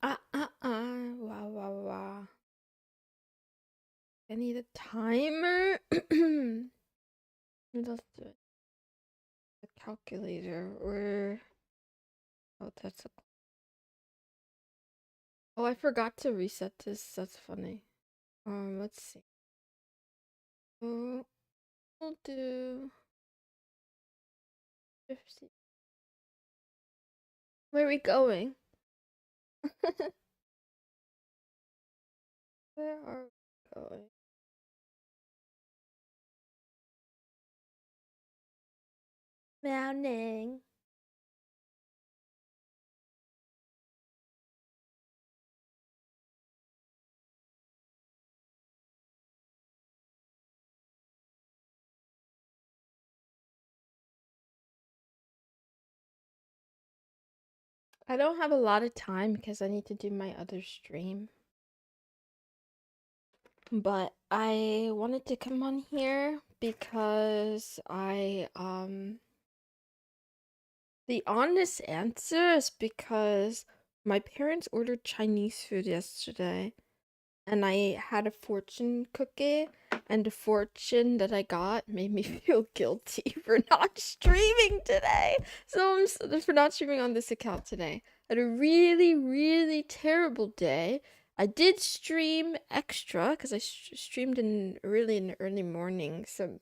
Wow, wow, wow. I need a timer. Let's do it. The calculator. Where? Oh, that's a. Oh, I forgot to reset this. That's funny. Let's see. Oh, we'll do 50. Where are we going? Where are we going? Mounting. I don't have a lot of time because I need to do my other stream. But I wanted to come on here because the honest answer is because my parents ordered Chinese food yesterday and I had a fortune cookie, and the fortune that I got made me feel guilty for not streaming today. So for not streaming on this account today. I had a really, really terrible day. I did stream extra because I streamed in the early morning some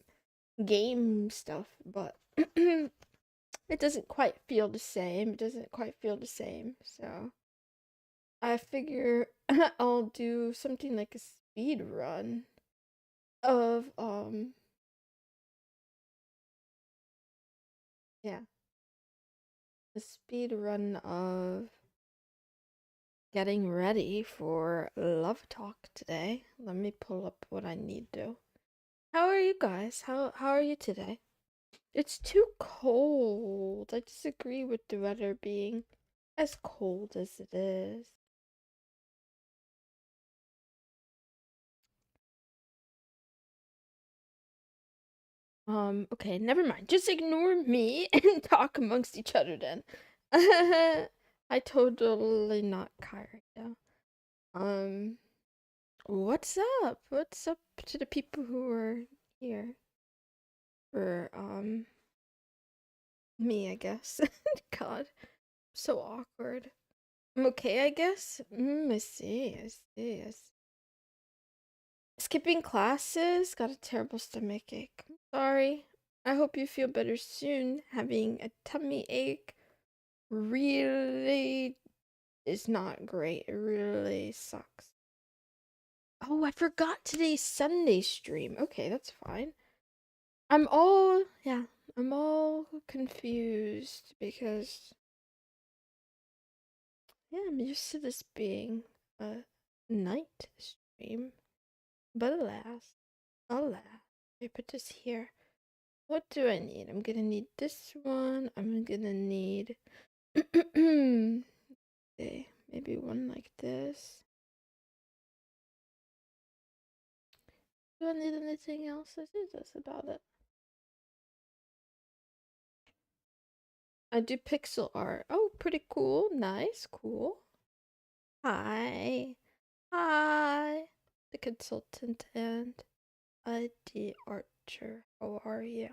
game stuff, but it doesn't quite feel the same. It doesn't quite feel the same. So I figure I'll do something like a speed run of yeah, a speed run of getting ready for love talk today. Let me pull up what I need to. How are you guys? How are you today? It's too cold. I disagree with the weather being as cold as it is. Okay, never mind. Just ignore me and talk amongst each other then. I totally not Kai right now. Um, what's up? What's up to the people who are here for me, I guess. God, so awkward. I'm okay, I guess. I see, I see, I see. Skipping classes, got a terrible stomach ache. I'm sorry. I hope you feel better soon. Having a tummy ache really is not great. It really sucks. Oh, I forgot today's Sunday stream. Okay, that's fine. Yeah, I'm all confused because, yeah, I'm used to this being a night stream. But alas, I put this here. What do I need? I'm gonna need this one. I'm gonna need, okay, maybe one like this. Do I need anything else? I think that's about it. I do pixel art. Oh, pretty cool. Nice, cool. Hi. Hi. The consultant and the archer. How are you?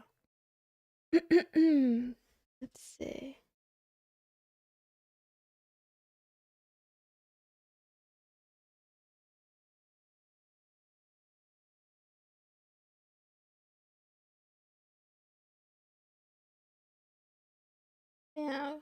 Let's see. Yeah.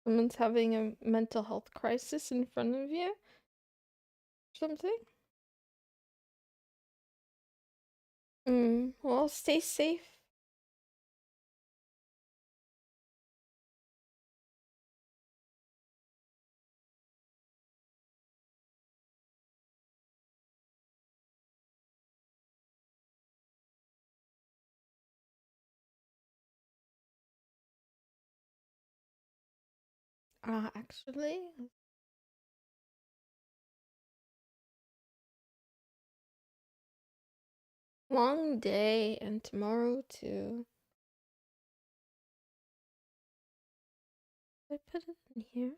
Someone's having a mental health crisis in front of you? Something? Well, stay safe. Actually, Long day and tomorrow too. Did I put it in here?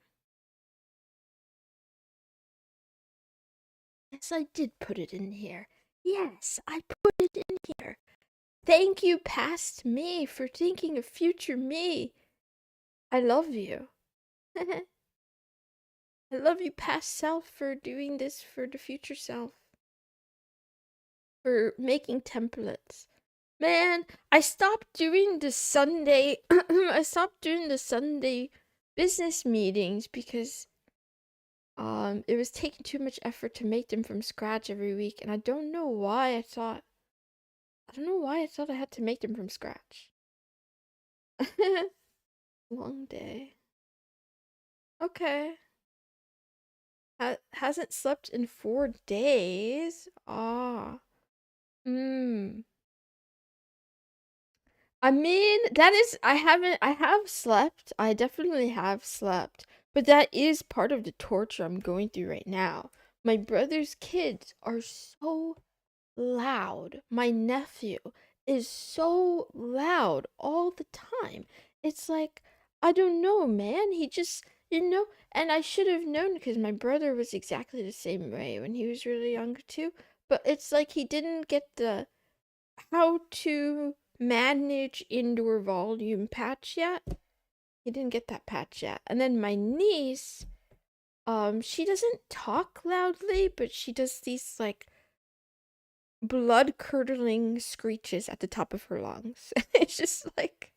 Yes, I did put it in here. Yes, I put it in here. Thank you, past me, for thinking of future me. I love you. I love you, past self, for doing this for the future self. For making templates. Man, I stopped doing the Sunday I stopped doing the Sunday business meetings because it was taking too much effort to make them from scratch every week, and I don't know why I had to make them from scratch. Long day. Okay. Hasn't slept in 4 days. Ah. Hmm. I mean, I have slept. I definitely have slept. But that is part of the torture I'm going through right now. My brother's kids are so loud. My nephew is so loud all the time. It's like, I don't know, man. He just, and I should have known because my brother was exactly the same way when he was really young too. But it's like he didn't get the how to manage indoor volume patch yet. He didn't get that patch yet. And then my niece, she doesn't talk loudly, but she does these like blood curdling screeches at the top of her lungs. It's just like,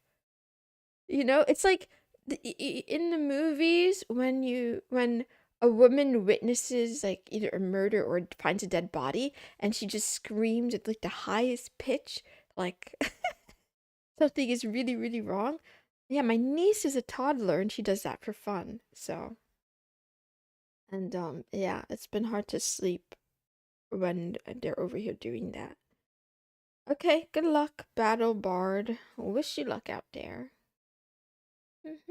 it's like in the movies when a woman witnesses like either a murder or finds a dead body and she just screams at like the highest pitch, like something is really, really wrong. Yeah, my niece is a toddler and she does that for fun. So, and yeah, it's been hard to sleep when they're over here doing that. Okay, good luck, Battle Bard. Wish you luck out there. Let's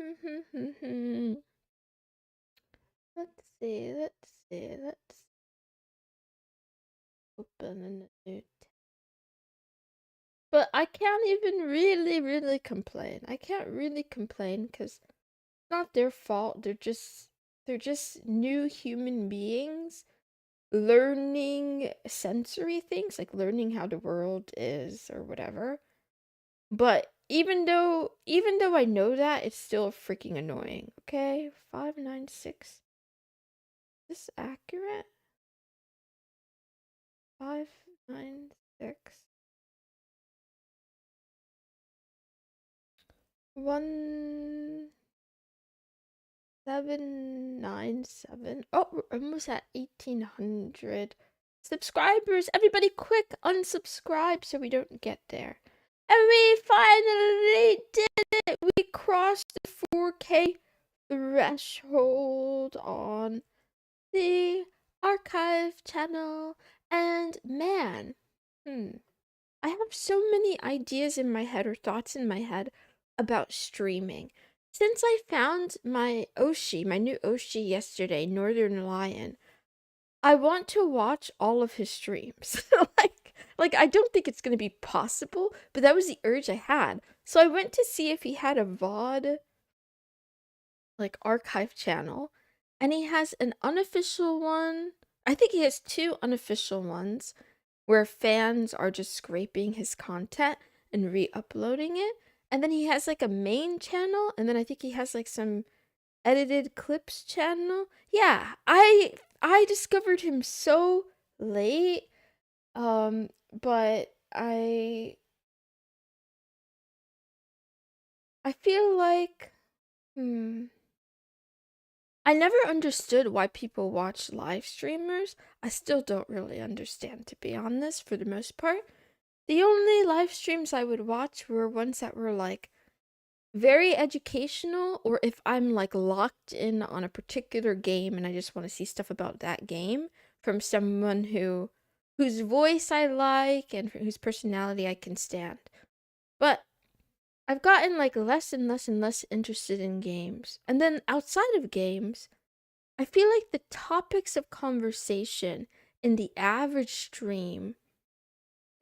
open a new tab. But I can't even really, really complain. I can't really complain because it's not their fault. They're just new human beings learning sensory things, like learning how the world is or whatever. But even though I know that, it's still freaking annoying. Okay, 596. Is this accurate? 596. 1797. Oh, we're almost at 1800 subscribers. Everybody, quick unsubscribe so we don't get there. And we finally did it. We crossed the 4K threshold on the archive channel. And man, I have so many ideas in my head or thoughts in my head about streaming. Since I found my Oshi, my new Oshi yesterday, Northern Lion, I want to watch all of his streams. like I don't think it's gonna be possible, but that was the urge I had. So I went to see if he had a VOD like archive channel, and he has an unofficial one. I think he has two unofficial ones where fans are just scraping his content and re-uploading it. And then he has like a main channel, and then I think he has like some edited clips channel. Yeah, I discovered him so late. But I feel like I never understood why people watch live streamers. I still don't really understand, to be honest, for the most part. The only live streams I would watch were ones that were like very educational, or if I'm like locked in on a particular game and I just want to see stuff about that game from someone whose voice I like and whose personality I can stand. But I've gotten like less and less and less interested in games. And then outside of games, I feel like the topics of conversation in the average stream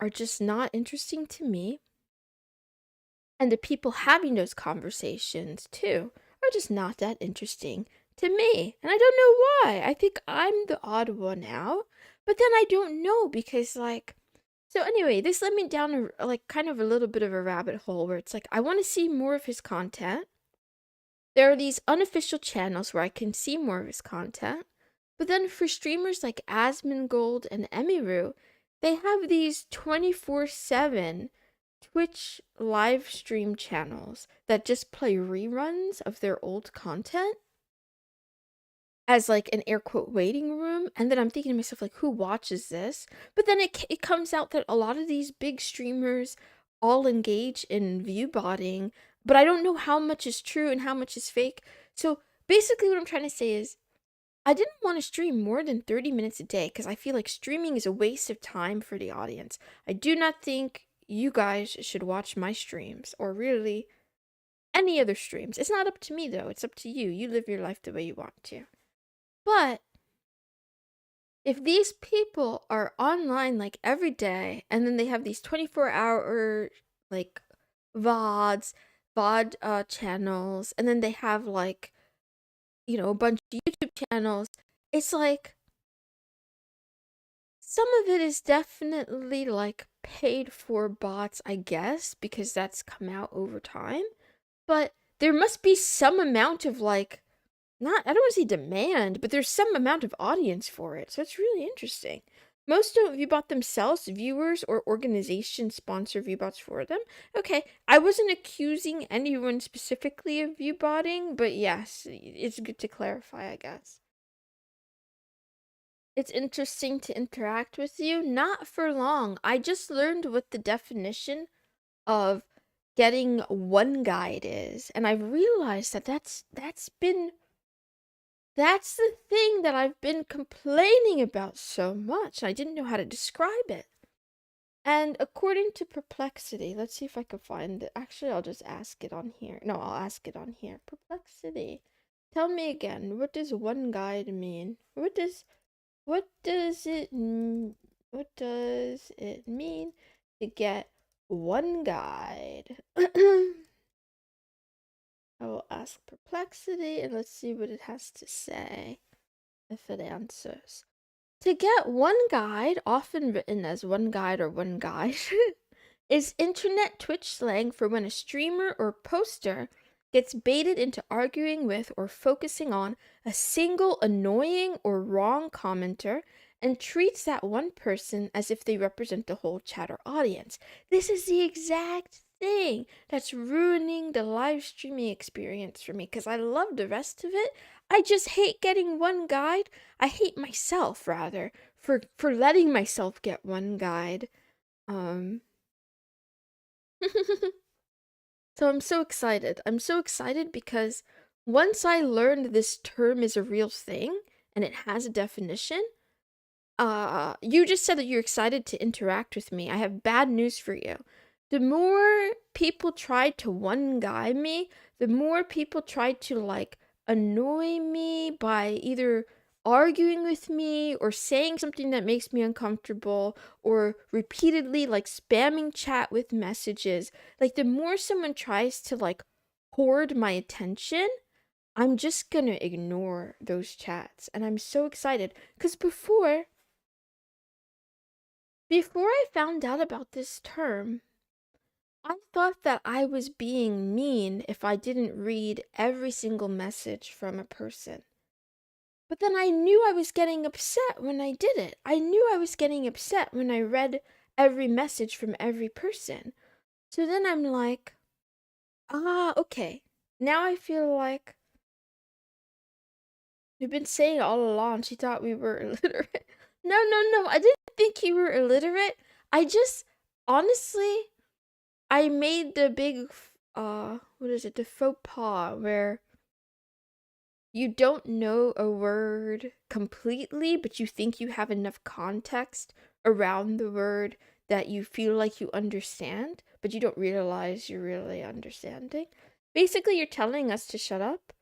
are just not interesting to me. And the people having those conversations, too, are just not that interesting to me. And I don't know why. I think I'm the odd one out. But then I don't know because, like, so anyway, this led me down like kind of a little bit of a rabbit hole where it's like I want to see more of his content. There are these unofficial channels where I can see more of his content. But then for streamers like Asmongold and Emiru, they have these 24/7 Twitch live stream channels that just play reruns of their old content as like an air quote waiting room. And then I'm thinking to myself, like, who watches this? But then it comes out that a lot of these big streamers all engage in view botting, but I don't know how much is true and how much is fake. So basically what I'm trying to say is I didn't want to stream more than 30 minutes a day because I feel like streaming is a waste of time for the audience. I do not think you guys should watch my streams or really any other streams. It's not up to me though, it's up to you. You live your life the way you want to. But if these people are online like every day and then they have these 24-hour like VOD channels, and then they have like, you know, a bunch of YouTube channels, it's like some of it is definitely like paid for bots, I guess, because that's come out over time. But there must be some amount of like, not, I don't want to say demand, but there's some amount of audience for it. So it's really interesting. Most of ViewBot themselves, viewers or organizations sponsor ViewBots for them. Okay, I wasn't accusing anyone specifically of viewbotting, but yes, it's good to clarify, I guess. It's interesting to interact with you. Not for long. I just learned what the definition of getting one guide is, and I've realized that that's the thing that I've been complaining about so much. I didn't know how to describe it. And according to Perplexity, let's see if I can find it. Actually, I'll just ask it on here. No, I'll ask it on here. Perplexity, tell me again, what does one guide mean? What does it mean to get one guide? I will ask Perplexity and let's see what it has to say if it answers. To get one guide, often written as one guide or one guide, is internet Twitch slang for when a streamer or poster gets baited into arguing with or focusing on a single annoying or wrong commenter and treats that one person as if they represent the whole chat or audience. This is the exact thing that's ruining the live streaming experience for me because I love the rest of it. I just hate getting one guide. I hate myself rather for letting myself get one guide. So I'm so excited. I'm so excited because once I learned this term is a real thing and it has a definition, you just said that you're excited to interact with me. I have bad news for you. The more people try to one guy me, the more people try to like annoy me by either arguing with me or saying something that makes me uncomfortable or repeatedly like spamming chat with messages. Like the more someone tries to like hoard my attention, I'm just gonna ignore those chats. And I'm so excited because before I found out about this term, I thought that I was being mean if I didn't read every single message from a person. But then I knew I was getting upset when I did it. I knew I was getting upset when I read every message from every person. So then I'm like, okay. Now I feel like you've been saying all along she thought we were illiterate. No, I didn't think you were illiterate. I just, honestly, I made the big, the faux pas where you don't know a word completely, but you think you have enough context around the word that you feel like you understand, but you don't realize you're really understanding. Basically, you're telling us to shut up.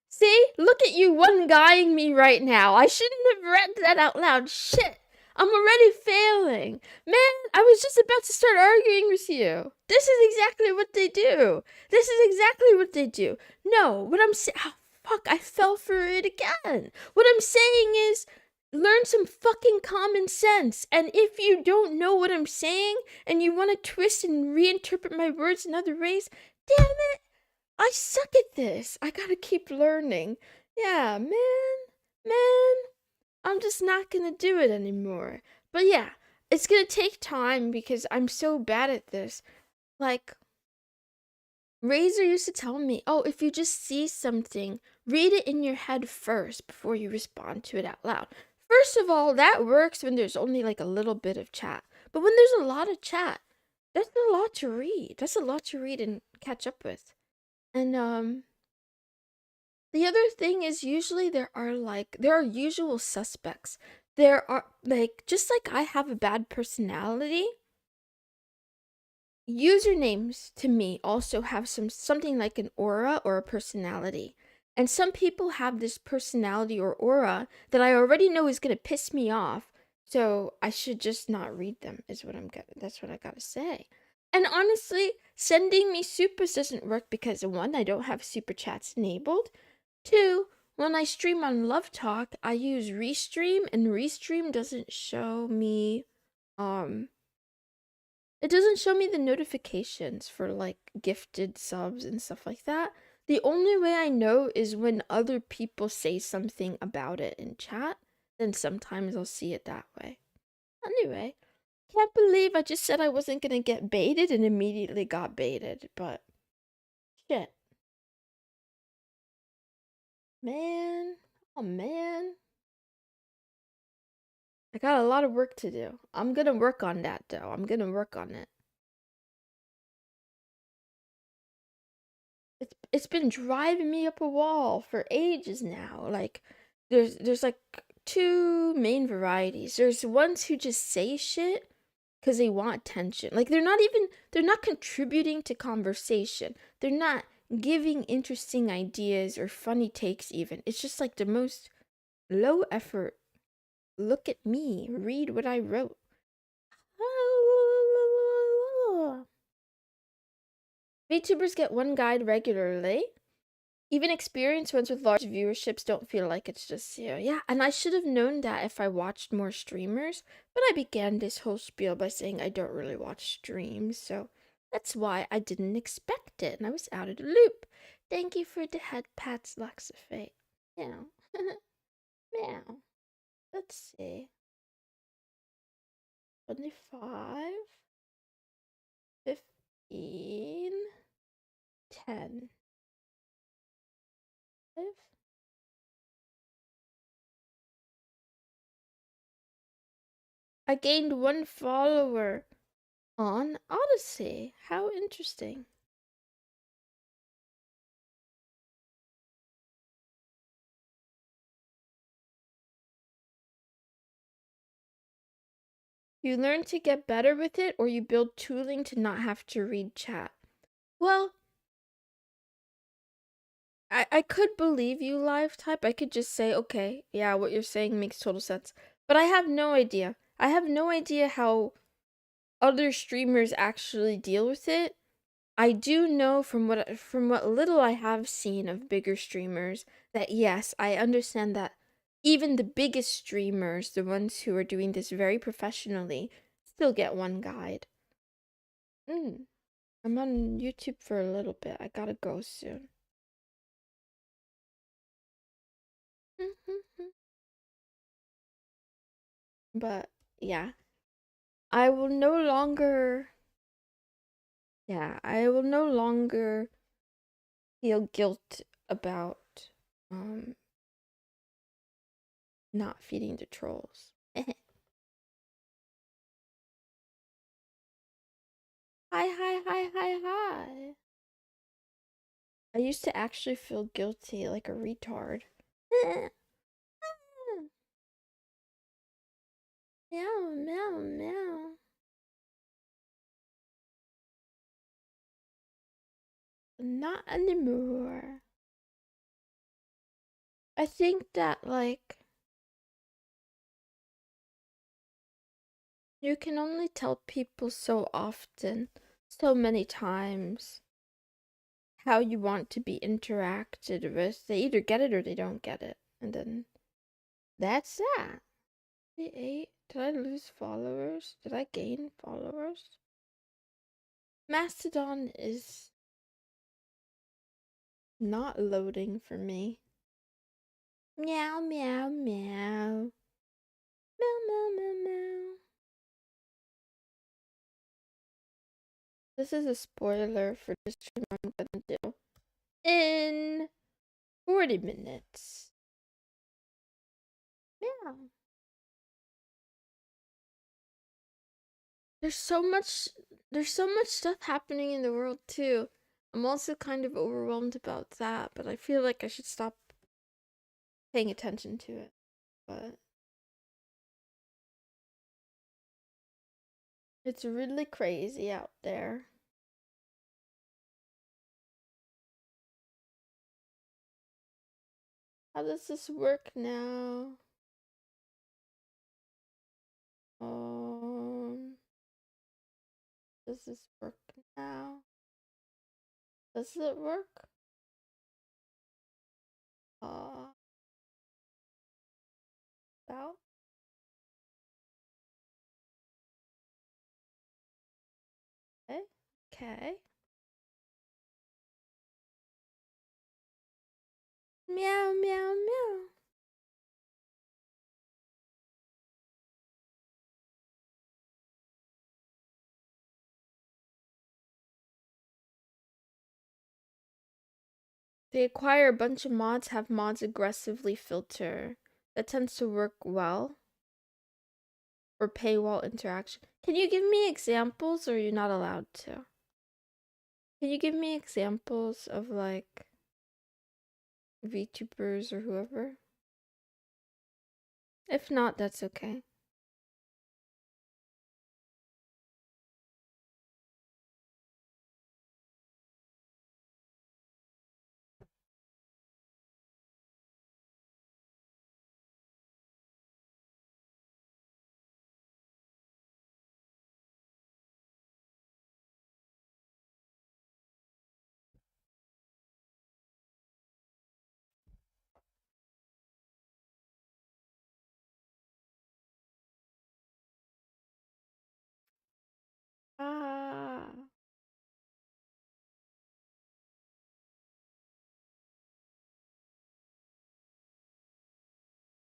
See? Look at you one-guying me right now. I shouldn't have read that out loud. Shit. I'm already failing. Man, I was just about to start arguing with you. This is exactly what they do. This is exactly what they do. No, what I'm saying... Oh, fuck, I fell for it again. What I'm saying is, learn some fucking common sense. And if you don't know what I'm saying, and you want to twist and reinterpret my words in other ways, damn it, I suck at this. I gotta keep learning. Yeah, man, I'm just not gonna do it anymore. But yeah, it's gonna take time because I'm so bad at this. Like, Razor used to tell me, oh, if you just see something, read it in your head first before you respond to it out loud. First of all, that works when there's only like a little bit of chat. But when there's a lot of chat, that's a lot to read. That's a lot to read and catch up with. And the other thing is usually there are usual suspects. There are like just like I have a bad personality, usernames to me also have something like an aura or a personality. And some people have this personality or aura that I already know is going to piss me off. So I should just not read them is what that's what I got to say. And honestly, sending me supers doesn't work because one, I don't have super chats enabled. Two, when I stream on Love Talk, I use Restream, and Restream doesn't show me it doesn't show me the notifications for like gifted subs and stuff like that. The only way I know is when other people say something about it in chat, then sometimes I'll see it that way. Anyway, can't believe I just said I wasn't gonna get baited and immediately got baited, but shit. Man, oh man. I got a lot of work to do. I'm gonna work on that though. I'm gonna work on it. It's been driving me up a wall for ages now. Like there's like two main varieties. There's ones who just say shit because they want attention. Like they're not contributing to conversation. They're not giving interesting ideas or funny takes even. It's just like the most low effort. Look at me, read what I wrote. VTubers get one guide regularly. Even experienced ones with large viewerships don't feel like it's just you. Yeah, and I should have known that if I watched more streamers, but I began this whole spiel by saying I don't really watch streams, so that's why I didn't expect it, and I was out of the loop. Thank you for the head pats, Luxafate. Meow. Meow. Let's see. 25, 15, 10. I gained one follower on Odyssey. How interesting. You learn to get better with it, or you build tooling to not have to read chat. Well, I could believe you live type. I could just say, okay, yeah, what you're saying makes total sense. But I have no idea. I have no idea how other streamers actually deal with it. I do know from what little I have seen of bigger streamers that yes, I understand that even the biggest streamers, the ones who are doing this very professionally, still get one guide. I'm on YouTube for a little bit. I gotta go soon. But yeah, I will no longer. Yeah, I will no longer feel guilt about not feeding the trolls. Hi, hi, hi, hi, hi. I used to actually feel guilty like a retard. Meow, meow, meow. Not anymore. I think that, like, You can only tell people so often, so many times, how you want to be interacted with. They either get it or they don't get it. And then that's that. Did I lose followers? Did I gain followers? Mastodon is not loading for me. Meow, meow, meow. Meow, meow, meow, meow. This is a spoiler for the stream I'm gonna do in 40 minutes. Meow. There's so much stuff happening in the world too. I'm also kind of overwhelmed about that, but I feel like I should stop paying attention to it. But it's really crazy out there. How does this work now? Does this work now? Does it work? About? Okay. Okay. Meow, meow, meow. They acquire a bunch of mods, have mods aggressively filter. That tends to work well. Or paywall interaction. Can you give me examples, or you're not allowed to? Can you give me examples of like VTubers or whoever? If not, that's okay. Ah.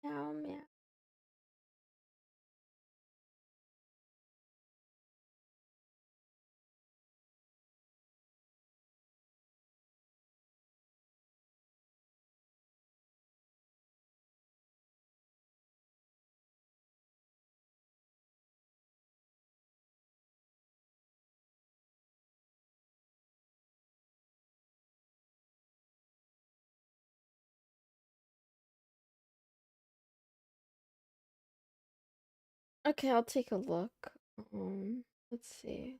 Meow, meow. Okay, I'll take a look. Let's see.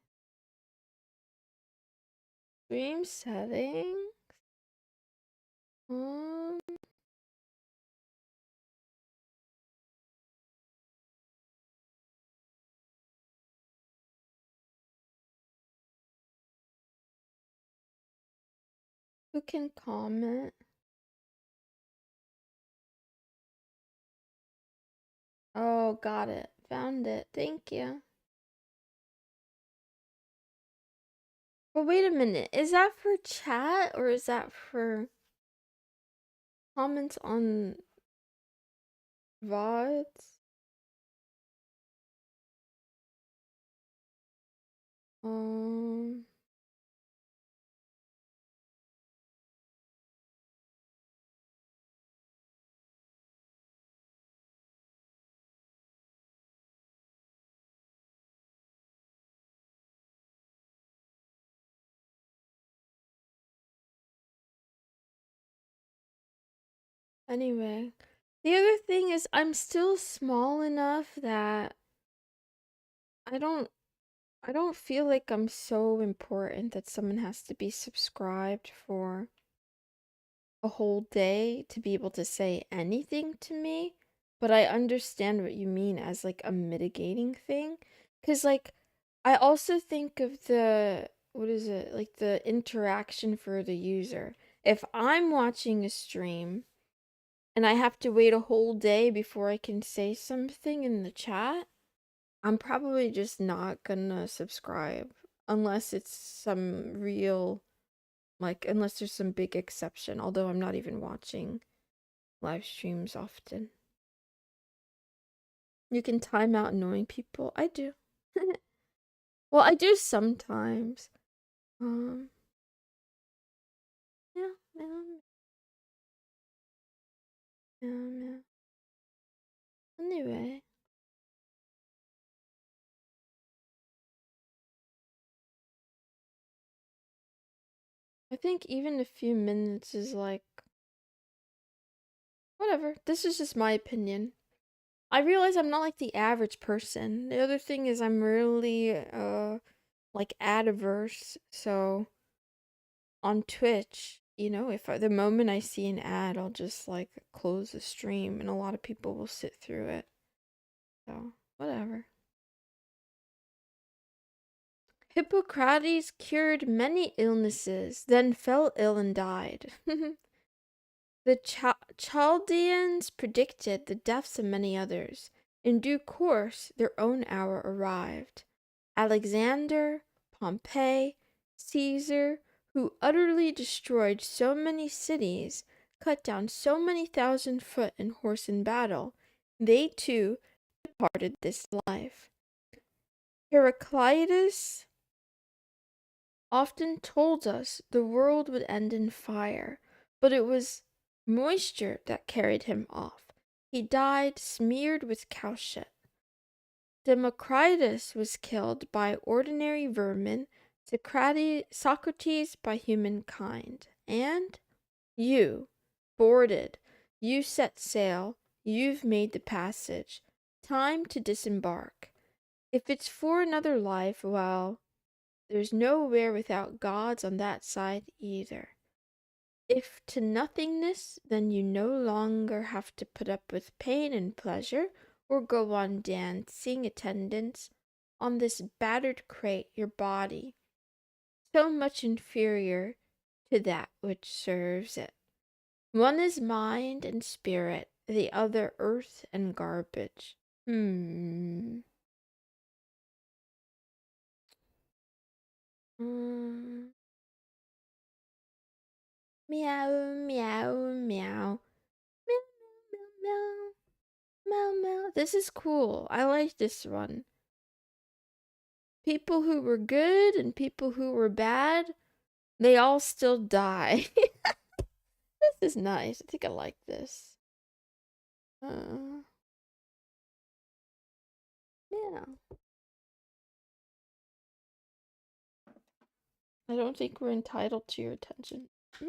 Stream settings. Um, who can comment? Oh, got it. Found it. Thank you. But wait a minute. Is that for chat or is that for comments on VODs? Um, anyway. The other thing is I'm still small enough that I don't I don't feel like I'm so important that someone has to be subscribed for a whole day to be able to say anything to me. but I understand what you mean as like a mitigating thing. Cause like I also think of the what is it? Like the interaction for the user. If I'm watching a stream and I have to wait a whole day before I can say something in the chat, I'm probably just not gonna subscribe unless it's some real, like, unless there's some big exception, although I'm not even watching live streams often. You can time out annoying people. I do. Well, I do sometimes. Um, yeah, yeah, yeah, yeah. Anyway, I think even a few minutes is like, whatever. This is just my opinion. I realize I'm not like the average person. The other thing is I'm really, like ad averse, so on Twitch, if the moment I see an ad, I'll just like close the stream, and a lot of people will sit through it. So, whatever. Hippocrates cured many illnesses, then fell ill and died. The Chaldeans predicted the deaths of many others. In due course, their own hour arrived. Alexander, Pompey, Caesar, who utterly destroyed so many cities, cut down so many thousand foot and horse in battle, they too departed this life. Heraclitus often told us the world would end in fire, but it was moisture that carried him off. He died smeared with cow shit. Democritus was killed by ordinary vermin, Socrates by humankind. And you, boarded, you set sail, you've made the passage. Time to disembark. If it's for another life, well, there's nowhere without gods on that side either. If to nothingness, then you no longer have to put up with pain and pleasure, or go on dancing attendance on this battered crate, your body, so much inferior to that which serves it. One is mind and spirit, the other earth and garbage. Hmm. Mm. Meow, meow, meow. Meow, meow, meow. Meow, meow. This is cool. I like this one. People who were good and people who were bad, they all still die. This is nice. I think I like this. Yeah. I don't think we're entitled to your attention. Hmm?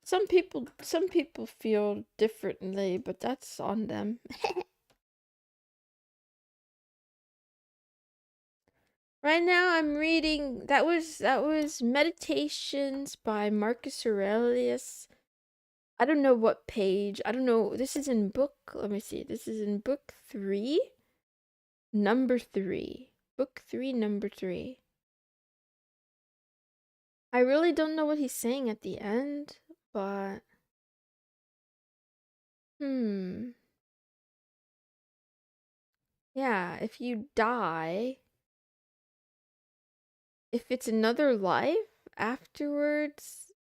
Some people feel differently, but that's on them. Right now I'm reading that was Meditations by Marcus Aurelius. I don't know what page. I don't know. This is in book. Let me see. This is in book 3, number 3. Book 3, number 3. I really don't know what he's saying at the end, but hmm. Yeah, if you die, if it's another life afterwards,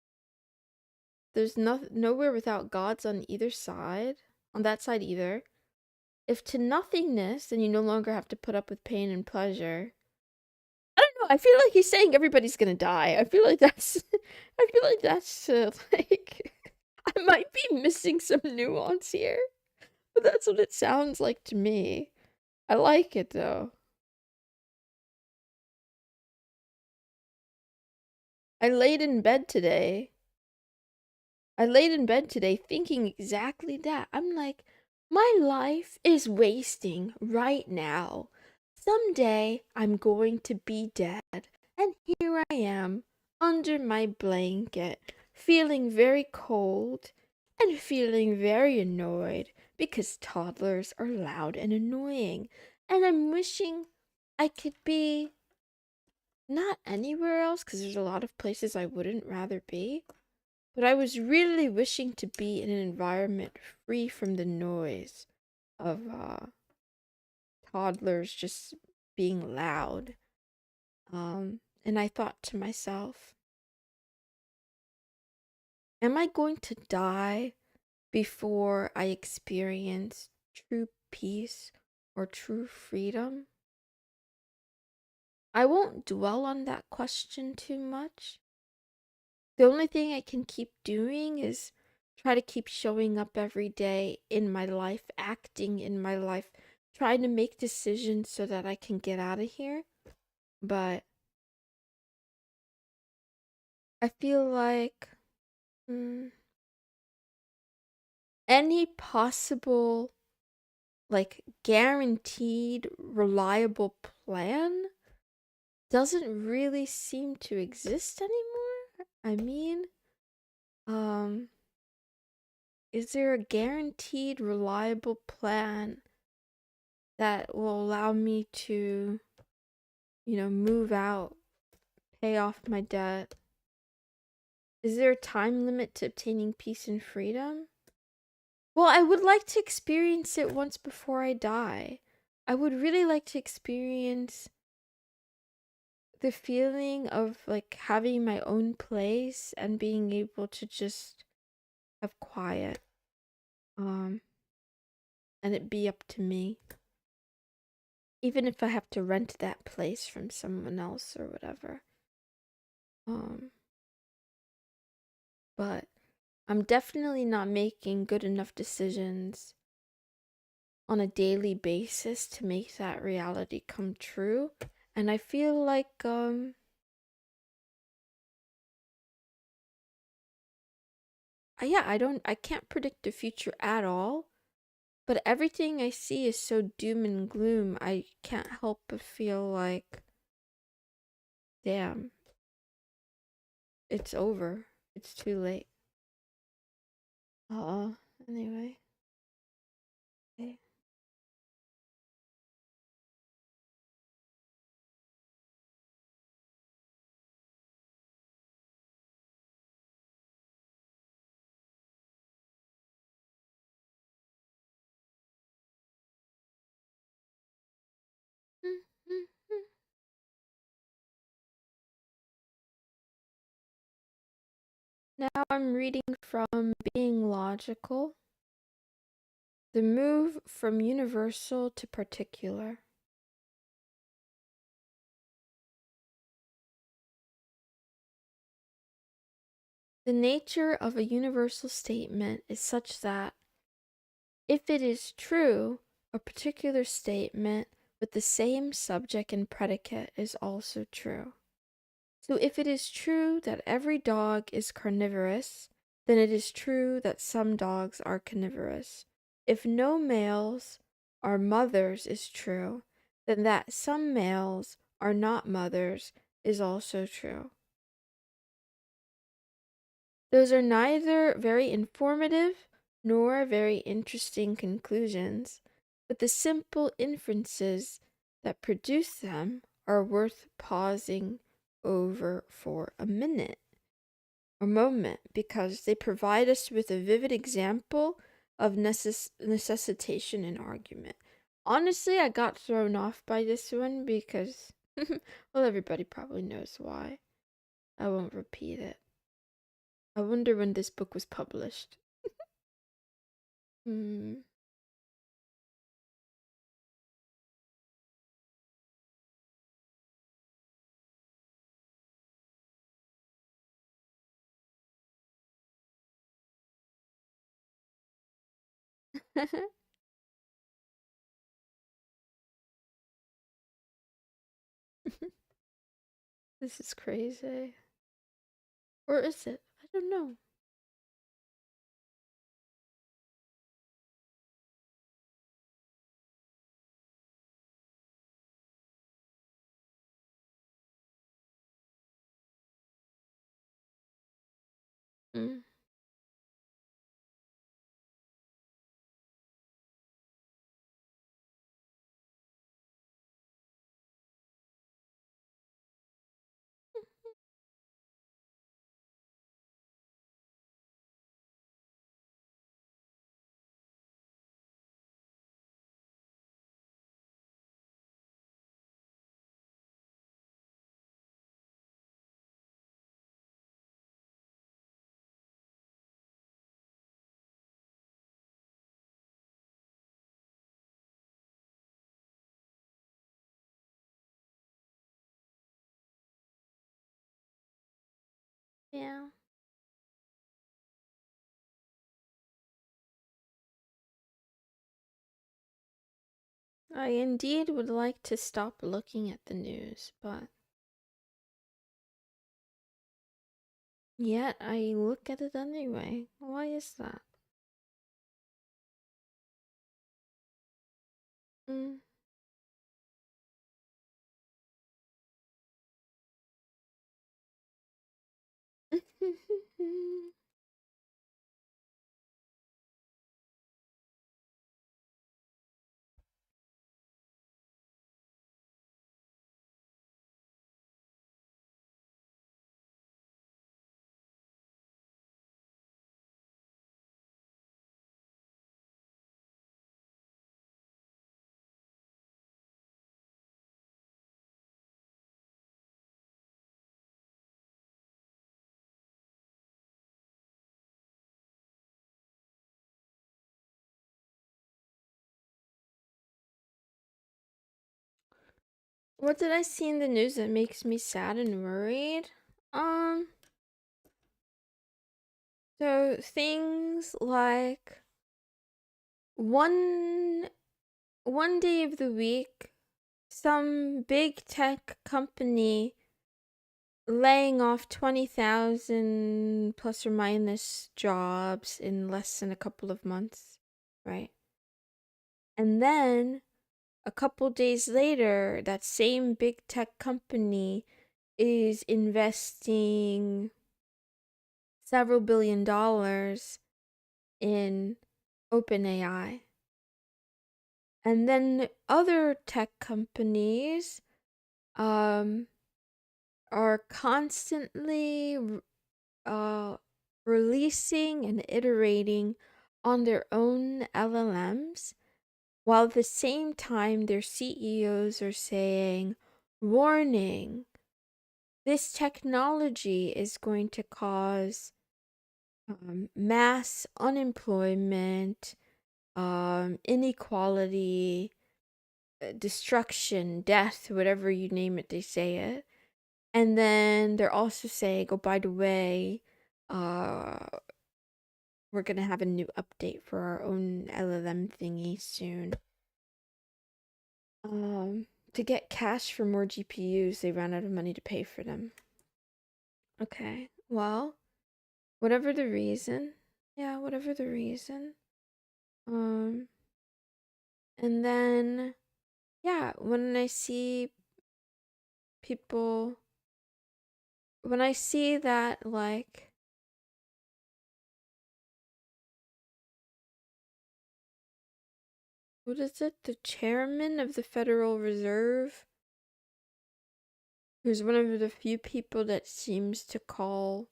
there's nowhere without gods on either side, on that side either. If to nothingness, then you no longer have to put up with pain and pleasure. I don't know. I feel like he's saying everybody's gonna die. I feel like that's, I feel like that's like, I might be missing some nuance here, but that's what it sounds like to me. I like it though. I laid in bed today. I laid in bed today thinking exactly that. I'm like, my life is wasting right now. Someday I'm going to be dead. And here I am, under my blanket, feeling very cold and feeling very annoyed because toddlers are loud and annoying. And I'm wishing I could be not anywhere else because there's a lot of places I wouldn't rather be. But I was really wishing to be in an environment free from the noise of toddlers just being loud. And I thought to myself, am I going to die before I experience true peace or true freedom? I won't dwell on that question too much. The only thing I can keep doing is try to keep showing up every day in my life, acting in my life, trying to make decisions so that I can get out of here. But I feel like any possible, like, guaranteed, reliable plan doesn't really seem to exist anymore. I mean, um, is there a guaranteed, reliable plan that will allow me to, move out, pay off my debt? Is there a time limit to obtaining peace and freedom? Well, I would like to experience it once before I die. I would really like to experience the feeling of like having my own place and being able to just have quiet. Um, and it be up to me. Even if I have to rent that place from someone else or whatever. Um, but I'm definitely not making good enough decisions on a daily basis to make that reality come true. And I feel like yeah, I can't predict the future at all, but everything I see is so doom and gloom. I can't help but feel like, damn, it's over. It's too late. Anyway. Okay. Now I'm reading from Being Logical. The move from universal to particular. The nature of a universal statement is such that, if it is true, a particular statement with the same subject and predicate is also true. So if it is true that every dog is carnivorous, then it is true that some dogs are carnivorous. If no males are mothers is true, then that some males are not mothers is also true. Those are neither very informative nor very interesting conclusions, but the simple inferences that produce them are worth pausing over for a moment, because they provide us with a vivid example of necessitation in argument. Honestly, I got thrown off by this one because, well, everybody probably knows why. I won't repeat it. I wonder when this book was published. Hmm. This is crazy. Or is it? I don't know. Mm. Yeah. I indeed would like to stop looking at the news, but yet I look at it anyway. Why is that? Mm. What did I see in the news that makes me sad and worried? Um, so things like one one day of the week, some big tech company laying off 20,000 plus or minus jobs in less than a couple of months, right? And then a couple days later, that same big tech company is investing several $billions in OpenAI. And then other tech companies um are constantly releasing and iterating on their own LLMs, while at the same time their CEOs are saying, warning, this technology is going to cause mass unemployment, inequality, destruction, death, whatever you name it, they say it. And then they're also saying, oh, by the way, uh, we're gonna have a new update for our own LLM thingy soon. To get cash for more GPUs, they ran out of money to pay for them. Okay, well, whatever the reason, yeah, whatever the reason. Um, and then, yeah, when I see people, when I see that, like, what is it? The chairman of the Federal Reserve, who's one of the few people that seems to call.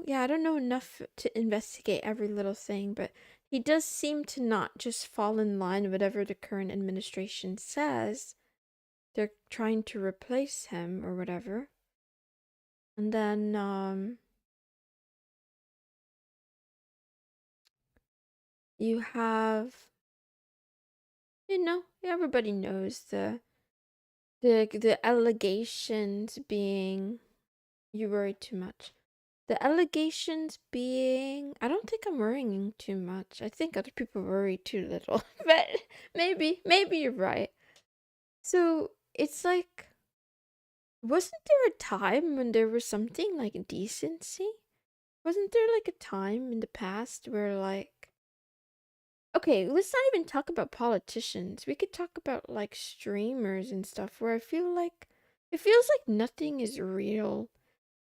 Yeah, I don't know enough to investigate every little thing, but he does seem to not just fall in line with whatever the current administration says. They're trying to replace him or whatever. And then, you have, everybody knows the allegations being, you worry too much. The allegations being, I don't think I'm worrying too much. I think other people worry too little. But maybe you're right. So it's like, wasn't there a time when there was something like decency? Wasn't there like a time in the past where, like, okay, let's not even talk about politicians. We could talk about like streamers and stuff where I feel like it feels like nothing is real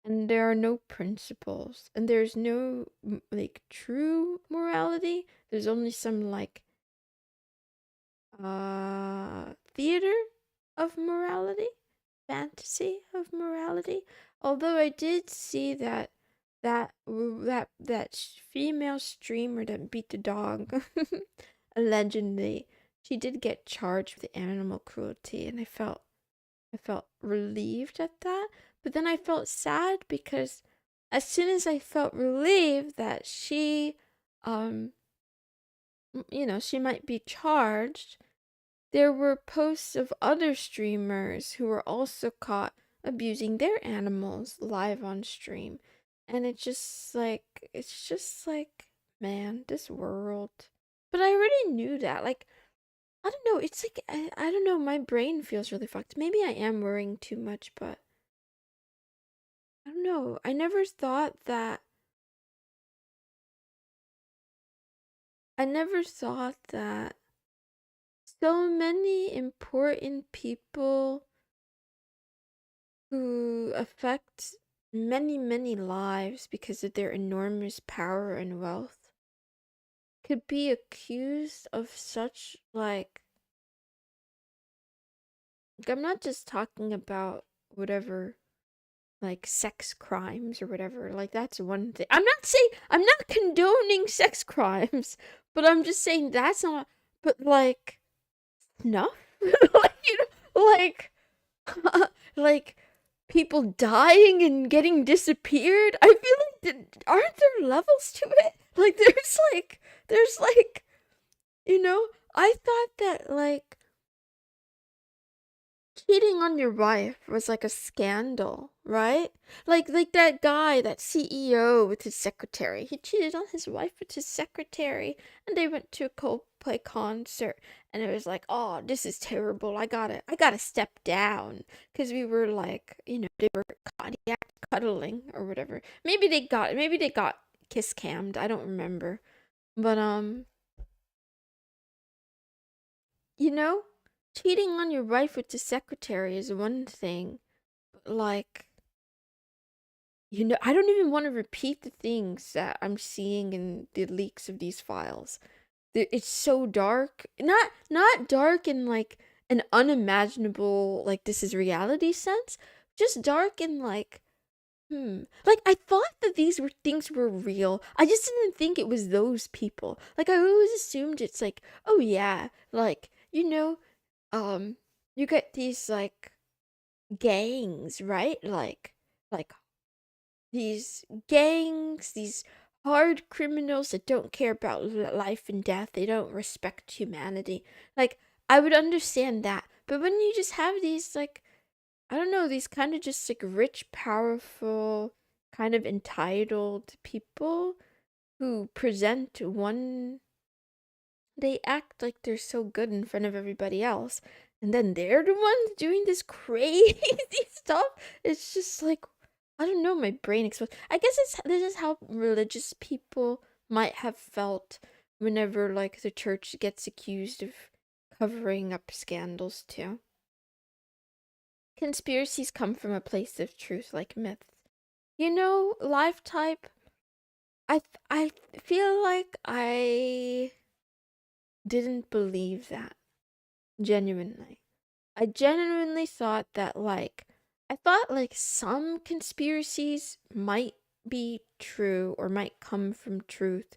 and there are no principles and there's no like true morality. There's only some like theater of morality, fantasy of morality. Although I did see that female streamer that beat the dog, allegedly, she did get charged with animal cruelty, and I felt relieved at that. But then I felt sad because as soon as I felt relieved that she, um, she might be charged, there were posts of other streamers who were also caught abusing their animals live on stream. And it's just like, man, this world. But I already knew that. Like, I don't know. It's like, I don't know. My brain feels really fucked. Maybe I am worrying too much, but I don't know. I never thought that so many important people who affect many, many lives because of their enormous power and wealth could be accused of such, like, I'm not just talking about whatever, like, sex crimes or whatever. Like, that's one thing. I'm not condoning sex crimes, but I'm just saying that's not, but, like, snuff? Like, like, like, people dying and getting disappeared. I feel like, aren't there levels to it? Like, there's like, I thought that, like, cheating on your wife was like a scandal, right? Like that guy, that CEO with his secretary. He cheated on his wife with his secretary, and they went to a Coldplay concert, and it was like, oh, this is terrible. I gotta step down, because we were like, they were cardiac cuddling or whatever. Maybe they got kiss cammed. I don't remember, but you know, cheating on your wife with the secretary is one thing. Like, I don't even want to repeat the things that I'm seeing in the leaks of these files. It's so dark. Not dark in like an unimaginable, like, this is reality sense. Just dark in like, like, I thought that these were things were real. I just didn't think it was those people. Like, I always assumed it's like, oh yeah, like, you get these like gangs, right? Like these gangs, these hard criminals that don't care about life and death. They don't respect humanity. Like, I would understand that. But when you just have these, like, I don't know, these kind of just like rich, powerful, kind of entitled people who present one, they act like they're so good in front of everybody else. And then they're the ones doing this crazy stuff. It's just like, I don't know, my brain explodes. I guess this is how religious people might have felt whenever, like, the church gets accused of covering up scandals too. Conspiracies come from a place of truth, like myths. Life type. I feel like I didn't believe that genuinely. I genuinely thought that, like, I thought like some conspiracies might be true or might come from truth,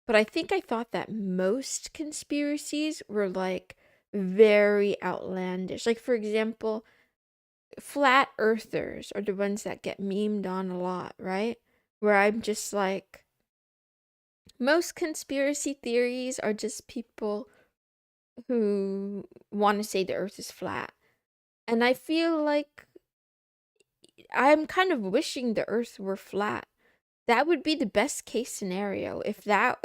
but I think I thought that most conspiracies were like very outlandish. Like, for example, flat earthers are the ones that get memed on a lot, right? Where I'm just like, most conspiracy theories are just people who want to say the earth is flat. And I feel like I'm kind of wishing the earth were flat. That would be the best case scenario if that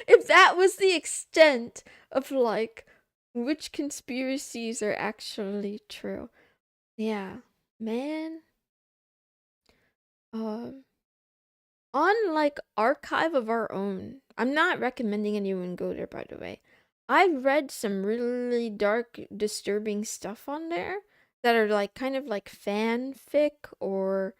if that was the extent of, like, which conspiracies are actually true. Yeah, man. Um on, like, Archive of Our Own. I'm not recommending anyone go there, by the way. I've read some really dark, disturbing stuff on there that are like kind of like fanfic, or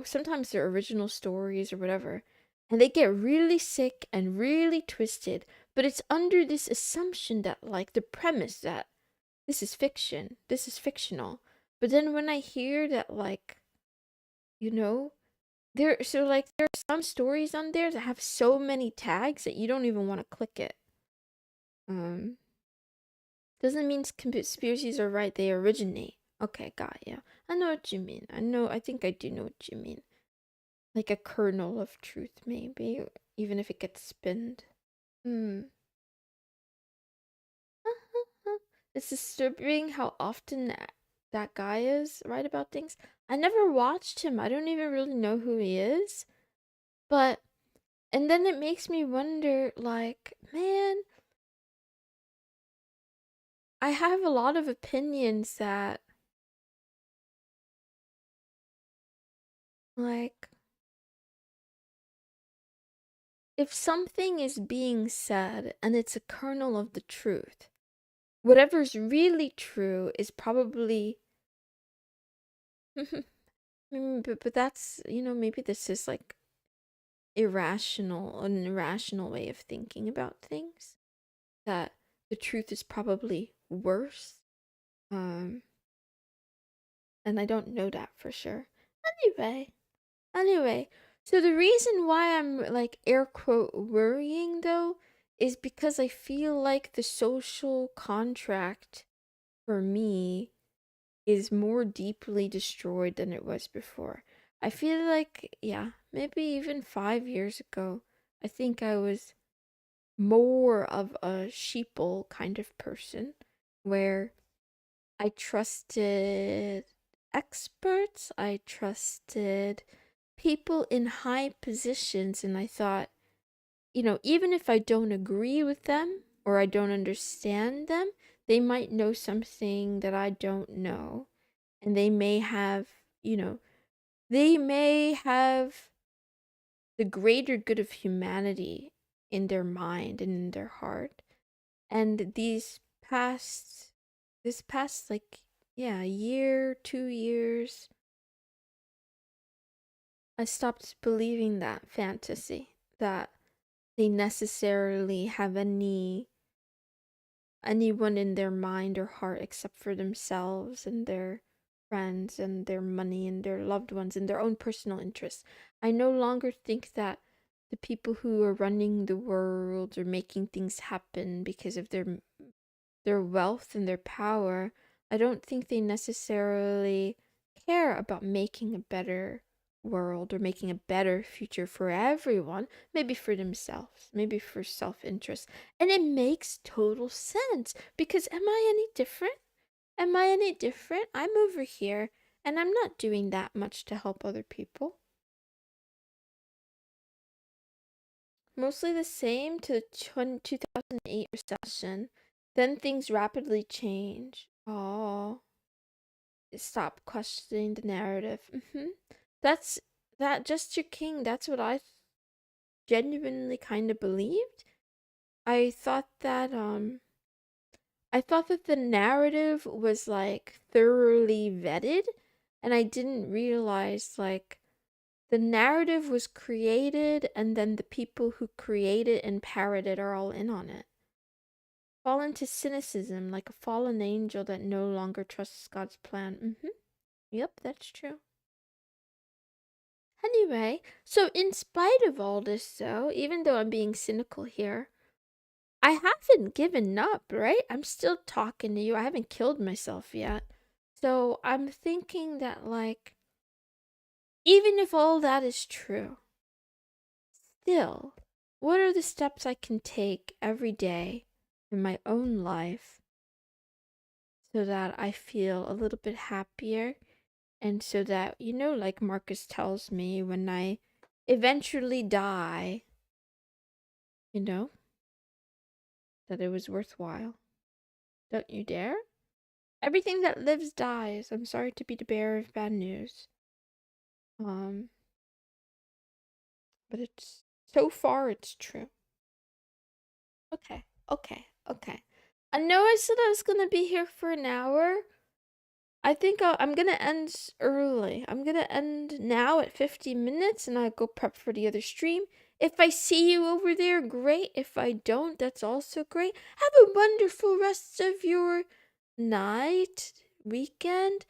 sometimes they're original stories or whatever. And they get really sick and really twisted, but it's under this assumption that, like, the premise that this is fiction, this is fictional. But then when I hear that, like, you know, there are some stories on there that have so many tags that you don't even want to click it. Um, doesn't mean conspiracies are right, they originate. Okay, got ya. I know what you mean. I think I do know what you mean. Like a kernel of truth, maybe, even if it gets spinned. Hmm. It's disturbing how often that guy is right about things. I never watched him. I don't even really know who he is. But and then it makes me wonder, like, man, I have a lot of opinions that, like, if something is being said and it's a kernel of the truth, whatever's really true is probably. But that's, maybe this is like an irrational way of thinking about things. That the truth is probably worse. Um, and I don't know that for sure. Anyway, so the reason why I'm like air quote worrying though is because I feel like the social contract for me is more deeply destroyed than it was before. I feel like, yeah, maybe even 5 years ago, I think I was more of a sheeple kind of person where I trusted experts, I trusted people in high positions, and I thought, even if I don't agree with them or I don't understand them, they might know something that I don't know. And you know, they may have the greater good of humanity in their mind and in their heart. And this past, like, yeah, year, 2 years, I stopped believing that fantasy, that they necessarily have anyone in their mind or heart except for themselves and their friends and their money and their loved ones and their own personal interests. I no longer think that the people who are running the world or making things happen because of their wealth and their power, I don't think they necessarily care about making a better world or making a better future for everyone, maybe for themselves, maybe for self-interest. And it makes total sense because am I any different? Am I any different? I'm over here and I'm not doing that much to help other people. Mostly the same to the 2008 recession. Then things rapidly change. Oh, stop questioning the narrative. That's that just your king. That's what I genuinely kind of believed. I thought that the narrative was like thoroughly vetted, and I didn't realize like the narrative was created and then the people who create it and parrot it are all in on it. Fall into cynicism like a fallen angel that no longer trusts God's plan. Yep, that's true. Anyway, so in spite of all this, though, even though I'm being cynical here, I haven't given up, right? I'm still talking to you. I haven't killed myself yet. So I'm thinking that, like, even if all that is true, still, what are the steps I can take every day in my own life so that I feel a little bit happier? And so that, like Marcus tells me, when I eventually die, you know, that it was worthwhile. Don't you dare? Everything that lives dies. I'm sorry to be the bearer of bad news. Um, but it's so far it's true. Okay. I know I said I was gonna be here for an hour. I think I'm gonna end early. I'm gonna end now at 50 minutes and I'll go prep for the other stream. If I see you over there, great. If I don't, that's also great. Have a wonderful rest of your night, weekend.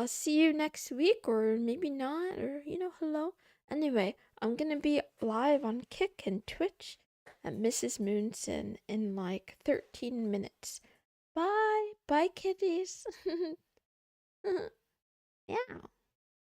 See you next week, or maybe not, or hello. Anyway, I'm gonna be live on Kick and Twitch at Mrs. Moonson in like 13 minutes. Bye, kitties. Yeah.